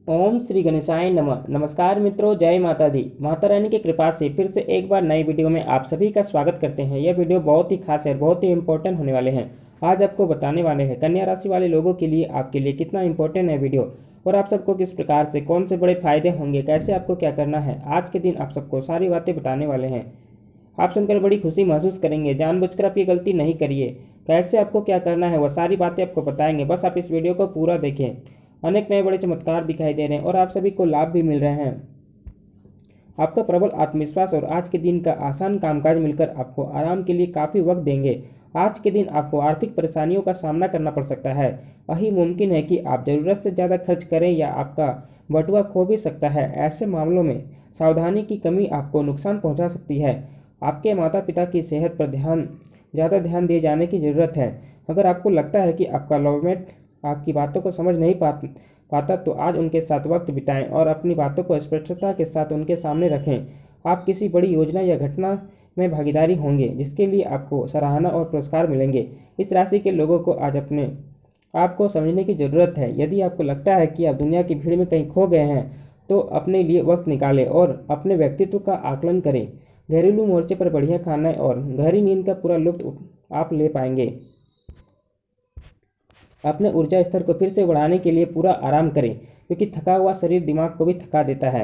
ओम श्री गणेशाय नमः। नमस्कार मित्रों, जय माता दी। माता रानी की कृपा से फिर से एक बार नई वीडियो में आप सभी का स्वागत करते हैं। यह वीडियो बहुत ही खास है, बहुत ही इंपॉर्टेंट होने वाले हैं। आज आपको बताने वाले हैं कन्या राशि वाले लोगों के लिए आपके लिए कितना इंपॉर्टेंट है वीडियो, और आप सबको किस प्रकार से कौन से बड़े फायदे होंगे, कैसे आपको क्या करना है। आज के दिन आप सबको सारी बातें बताने वाले हैं। आप सुनकर बड़ी खुशी महसूस करेंगे। जानबूझकर आप ये गलती नहीं करिए। कैसे आपको क्या करना है वह सारी बातें आपको बताएंगे, बस आप इस वीडियो को पूरा देखें। अनेक नए बड़े चमत्कार दिखाई दे रहे हैं और आप सभी को लाभ भी मिल रहे हैं। आपका प्रबल आत्मविश्वास और आज के दिन का आसान कामकाज मिलकर आपको आराम के लिए काफ़ी वक्त देंगे। आज के दिन आपको आर्थिक परेशानियों का सामना करना पड़ सकता है। वही मुमकिन है कि आप ज़रूरत से ज़्यादा खर्च करें या आपका बटुआ खो भी सकता है। ऐसे मामलों में सावधानी की कमी आपको नुकसान पहुंचा सकती है। आपके माता पिता की सेहत पर ज़्यादा ध्यान दिए जाने की ज़रूरत है। अगर आपको लगता है कि आपका लवमेट आपकी बातों को समझ नहीं पाता तो आज उनके साथ वक्त बिताएं और अपनी बातों को स्पष्टता के साथ उनके सामने रखें। आप किसी बड़ी योजना या घटना में भागीदारी होंगे जिसके लिए आपको सराहना और पुरस्कार मिलेंगे। इस राशि के लोगों को आज अपने आपको समझने की ज़रूरत है। यदि आपको लगता है कि आप दुनिया की भीड़ में कहीं खो गए हैं तो अपने लिए वक्त निकालें और अपने व्यक्तित्व का आकलन करें। घरेलू मोर्चे पर बढ़िया खाना और गहरी नींद का पूरा लुत्फ आप ले पाएंगे। अपने ऊर्जा स्तर को फिर से बढ़ाने के लिए पूरा आराम करें, क्योंकि थका हुआ शरीर दिमाग को भी थका देता है।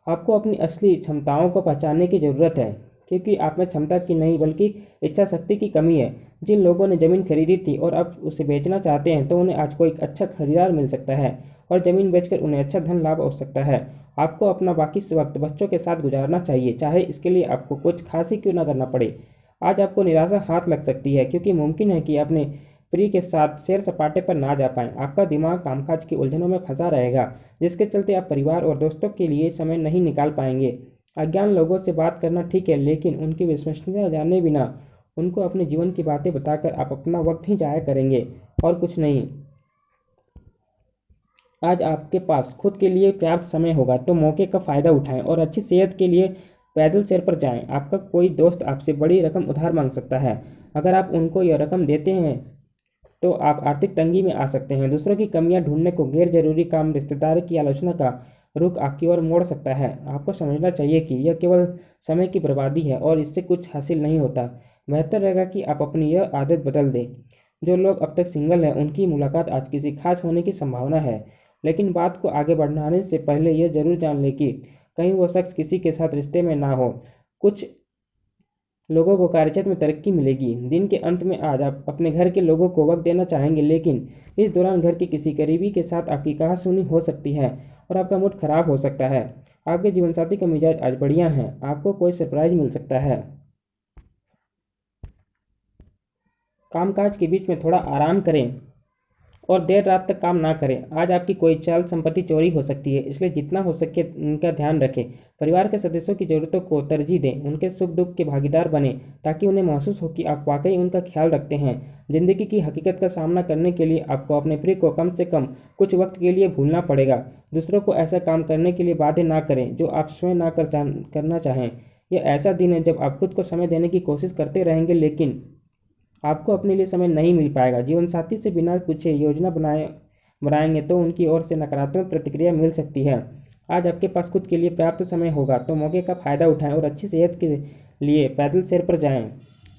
आपको अपनी असली क्षमताओं को पहचानने की ज़रूरत है, क्योंकि आप में क्षमता की नहीं बल्कि इच्छा शक्ति की कमी है। जिन लोगों ने ज़मीन खरीदी थी और अब उसे बेचना चाहते हैं तो उन्हें आज कोई अच्छा खरीदार मिल सकता है और ज़मीन बेचकर उन्हें अच्छा धन लाभ हो सकता है। आपको अपना बाकी वक्त बच्चों के साथ गुजारना चाहिए, चाहे इसके लिए आपको कुछ खास ही क्यों ना करना पड़े। आज आपको निराशा हाथ लग सकती है, क्योंकि मुमकिन है कि अपने प्रिय के साथ सैर सपाटे पर ना जा पाएं। आपका दिमाग कामकाज की उलझनों में फंसा रहेगा, जिसके चलते आप परिवार और दोस्तों के लिए समय नहीं निकाल पाएंगे। अज्ञान लोगों से बात करना ठीक है, लेकिन उनकी विश्वसनीयता जाने बिना उनको अपने जीवन की बातें बताकर आप अपना वक्त ही जाया करेंगे और कुछ नहीं। आज आपके पास खुद के लिए पर्याप्त समय होगा, तो मौके का फ़ायदा उठाएं और अच्छी सेहत के लिए पैदल सैर पर जाएं। आपका कोई दोस्त आपसे बड़ी रकम उधार मांग सकता है। अगर आप उनको यह रकम देते हैं तो आप आर्थिक तंगी में आ सकते हैं। दूसरों की कमियां ढूंढने को गैर जरूरी काम, रिश्तेदार की आलोचना का रुख आपकी ओर मोड़ सकता है। आपको समझना चाहिए कि यह केवल समय की बर्बादी है और इससे कुछ हासिल नहीं होता। बेहतर रहेगा कि आप अपनी यह आदत बदल दें। जो लोग अब तक सिंगल हैं उनकी मुलाकात आज किसी खास होने की संभावना है, लेकिन बात को आगे बढ़ाने से पहले यह जरूर जान लें कि कहीं वो शख्स किसी के साथ रिश्ते में ना हो। कुछ लोगों को कार्यक्षेत्र में तरक्की मिलेगी। दिन के अंत में आज आप अपने घर के लोगों को वक्त देना चाहेंगे, लेकिन इस दौरान घर के किसी करीबी के साथ आपकी कहासुनी हो सकती है और आपका मूड खराब हो सकता है। आपके जीवनसाथी का मिजाज आज बढ़िया है, आपको कोई सरप्राइज मिल सकता है। कामकाज के बीच में थोड़ा आराम करें और देर रात तक काम ना करें। आज आपकी कोई चाल संपत्ति चोरी हो सकती है, इसलिए जितना हो सके उनका ध्यान रखें। परिवार के सदस्यों की ज़रूरतों को तरजीह दें, उनके सुख दुख के भागीदार बने, ताकि उन्हें महसूस हो कि आप वाकई उनका ख्याल रखते हैं। जिंदगी की हकीकत का सामना करने के लिए आपको अपने प्रिय को कम से कम कुछ वक्त के लिए भूलना पड़ेगा। दूसरों को ऐसा काम करने के लिए बाध्य ना करें जो आप स्वयं ना करना चाहें। यह ऐसा दिन है जब आप खुद को समय देने की कोशिश करते रहेंगे, लेकिन आपको अपने लिए समय नहीं मिल पाएगा। जीवनसाथी से बिना पूछे योजना बनाएंगे तो उनकी ओर से नकारात्मक प्रतिक्रिया मिल सकती है। आज आपके पास खुद के लिए पर्याप्त समय होगा, तो मौके का फ़ायदा उठाएं और अच्छी सेहत के लिए पैदल सैर पर जाएं।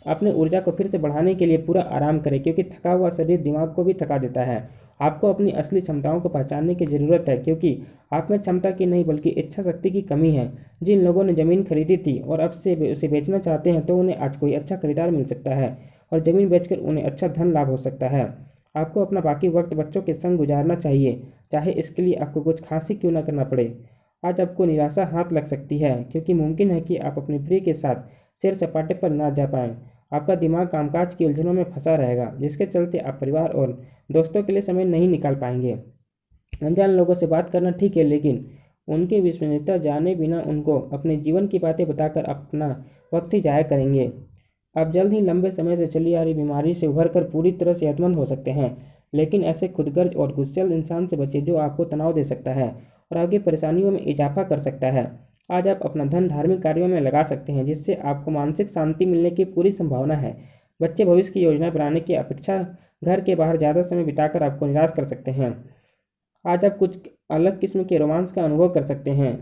अपने ऊर्जा को फिर से बढ़ाने के लिए पूरा आराम करें, क्योंकि थका हुआ शरीर दिमाग को भी थका देता है। आपको अपनी असली क्षमताओं को पहचानने की ज़रूरत है, क्योंकि आप में क्षमता की नहीं बल्कि इच्छा शक्ति की कमी है। जिन लोगों ने ज़मीन खरीदी थी और अब से उसे बेचना चाहते हैं तो उन्हें आज कोई अच्छा खरीदार मिल सकता है और ज़मीन बेचकर उन्हें अच्छा धन लाभ हो सकता है। आपको अपना बाकी वक्त बच्चों के संग गुजारना चाहिए, चाहे इसके लिए आपको कुछ खास ही क्यों ना करना पड़े। आज आपको निराशा हाथ लग सकती है, क्योंकि मुमकिन है कि आप अपने प्रिय के साथ सैर सपाटे पर ना जा पाएं। आपका दिमाग कामकाज की उलझनों में फंसा रहेगा, जिसके चलते आप परिवार और दोस्तों के लिए समय नहीं निकाल पाएंगे। अनजान लोगों से बात करना ठीक है, लेकिन उनकी विश्वसनीयता जाने बिना उनको अपने जीवन की बातें बताकर अपना वक्त ही जाया करेंगे। आप जल्द ही लंबे समय से चली आ रही बीमारी से उभरकर पूरी तरह सेहतमंद हो सकते हैं, लेकिन ऐसे खुदगर्ज और गुस्सैल इंसान से बचें जो आपको तनाव दे सकता है और आपकी परेशानियों में इजाफा कर सकता है। आज आप अपना धन धार्मिक कार्यों में लगा सकते हैं, जिससे आपको मानसिक शांति मिलने की पूरी संभावना है। बच्चे भविष्य की योजना बनाने की अपेक्षा घर के बाहर ज़्यादा समय बिताकर आपको निराश कर सकते हैं। आज आप कुछ अलग किस्म के रोमांस का अनुभव कर सकते हैं।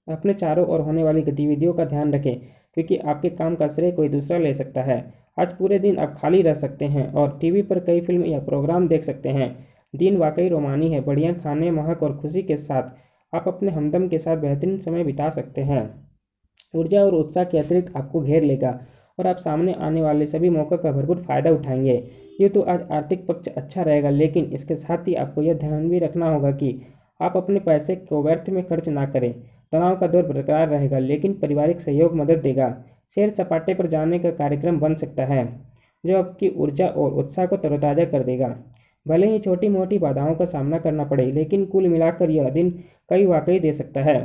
अपने चारों ओर होने वाली गतिविधियों का ध्यान रखें, क्योंकि आपके काम का श्रेय कोई दूसरा ले सकता है। आज पूरे दिन आप खाली रह सकते हैं और टीवी पर कई फिल्म या प्रोग्राम देख सकते हैं। दिन वाकई रोमानी है, बढ़िया खाने, महक और खुशी के साथ आप अपने हमदम के साथ बेहतरीन समय बिता सकते हैं। ऊर्जा और उत्साह के अतिरिक्त आपको घेर लेगा और आप सामने आने वाले सभी मौक़ों का भरपूर फ़ायदा उठाएंगे। ये तो आज आर्थिक पक्ष अच्छा रहेगा, लेकिन इसके साथ ही आपको यह ध्यान भी रखना होगा कि आप अपने पैसे को व्यर्थ में खर्च ना करें। तनाव का दौर बरकरार रहेगा, लेकिन पारिवारिक सहयोग मदद देगा। सैर सपाटे पर जाने का कार्यक्रम बन सकता है, जो आपकी ऊर्जा और उत्साह को तरोताज़ा कर देगा। भले ही छोटी मोटी बाधाओं का सामना करना पड़े, लेकिन कुल मिलाकर यह दिन कई वाकई दे सकता है,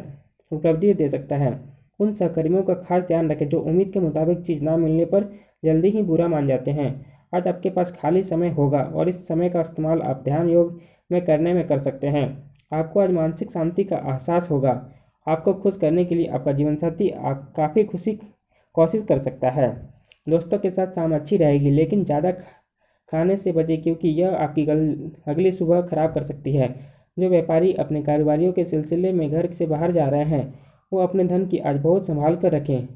उपलब्धि दे सकता है। उन सहकर्मियों का खास ध्यान रखें जो उम्मीद के मुताबिक चीज़ ना मिलने पर जल्दी ही बुरा मान जाते हैं। आज आपके पास खाली समय होगा और इस समय का इस्तेमाल आप ध्यान योग में करने में कर सकते हैं। आपको आज मानसिक शांति का एहसास होगा। आपको खुश करने के लिए आपका जीवनसाथी आप काफ़ी खुशी कोशिश कर सकता है। दोस्तों के साथ शाम अच्छी रहेगी, लेकिन ज़्यादा खाने से बचें, क्योंकि यह आपकी अगली सुबह खराब कर सकती है। जो व्यापारी अपने कारोबारियों के सिलसिले में घर से बाहर जा रहे हैं, वो अपने धन की आज बहुत संभाल कर रखें।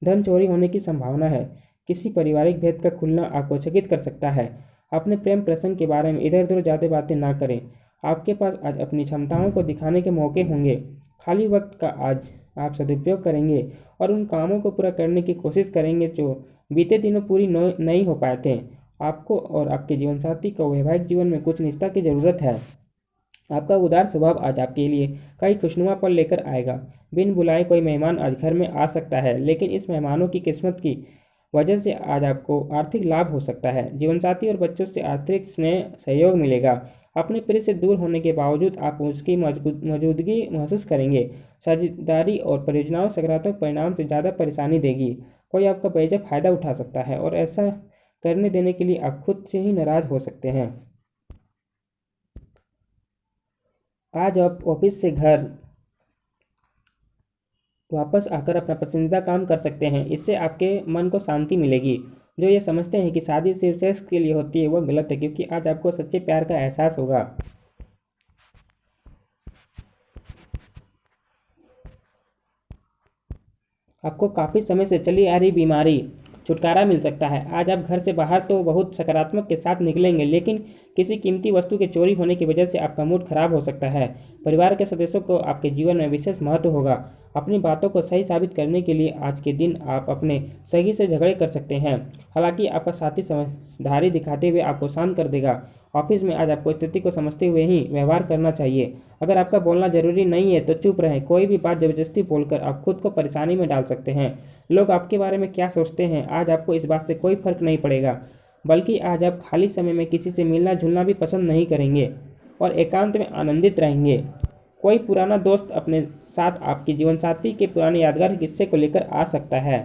धन चोरी होने की संभावना है। किसी पारिवारिक भेद का खुलना आपको चकित कर सकता है। अपने प्रेम प्रसंग के बारे में इधर उधर ज़्यादा बातें ना करें। आपके पास आज अपनी क्षमताओं को दिखाने के मौके होंगे। खाली वक्त का आज आप सदुपयोग करेंगे और उन कामों को पूरा करने की कोशिश करेंगे जो बीते दिनों पूरी नहीं हो पाए थे। आपको और आपके जीवनसाथी को वैवाहिक जीवन में कुछ निष्ठा की ज़रूरत है। आपका उदार स्वभाव आज आपके लिए कई खुशनुमा पल लेकर आएगा। बिन बुलाए कोई मेहमान आज घर में आ सकता है, लेकिन इस मेहमानों की किस्मत की वजह से आज आपको आर्थिक लाभ हो सकता है। जीवनसाथी और बच्चों से आर्थिक स्नेह सहयोग मिलेगा। अपने प्रिय से दूर होने के बावजूद आप उसकी मौजूदगी महसूस करेंगे। साझेदारी और परियोजनाओं सकारात्मक परिणाम से ज़्यादा परेशानी देगी। कोई आपका बेवजह फ़ायदा उठा सकता है और ऐसा करने देने के लिए आप खुद से ही नाराज़ हो सकते हैं। आज आप ऑफिस से घर वापस आकर अपना पसंदीदा काम कर सकते हैं। इससे आपके मन को शांति मिलेगी। जो ये समझते हैं कि शादी सिर्फ सेक्स के लिए होती है, वह गलत है, क्योंकि आज आपको सच्चे प्यार का एहसास होगा। आपको काफ़ी समय से चली आ रही बीमारी छुटकारा मिल सकता है। आज आप घर से बाहर तो बहुत सकारात्मक के साथ निकलेंगे, लेकिन किसी कीमती वस्तु के चोरी होने की वजह से आपका मूड खराब हो सकता है। परिवार के सदस्यों को आपके जीवन में विशेष महत्व होगा। अपनी बातों को सही साबित करने के लिए आज के दिन आप अपने सही से झगड़े कर सकते हैं। हालांकि आपका साथी समझदारी दिखाते हुए आपको शांत कर देगा। ऑफिस में आज आपको स्थिति को समझते हुए ही व्यवहार करना चाहिए। अगर आपका बोलना जरूरी नहीं है तो चुप रहें। कोई भी बात जबरदस्ती बोलकर आप खुद को परेशानी में डाल सकते हैं। लोग आपके बारे में क्या सोचते हैं, आज आपको इस बात से कोई फर्क नहीं पड़ेगा, बल्कि आज आप खाली समय में किसी से मिलना जुलना भी पसंद नहीं करेंगे और एकांत में आनंदित रहेंगे। कोई पुराना दोस्त अपने साथ आपके जीवनसाथी के पुराने यादगार किस्से को लेकर आ सकता है।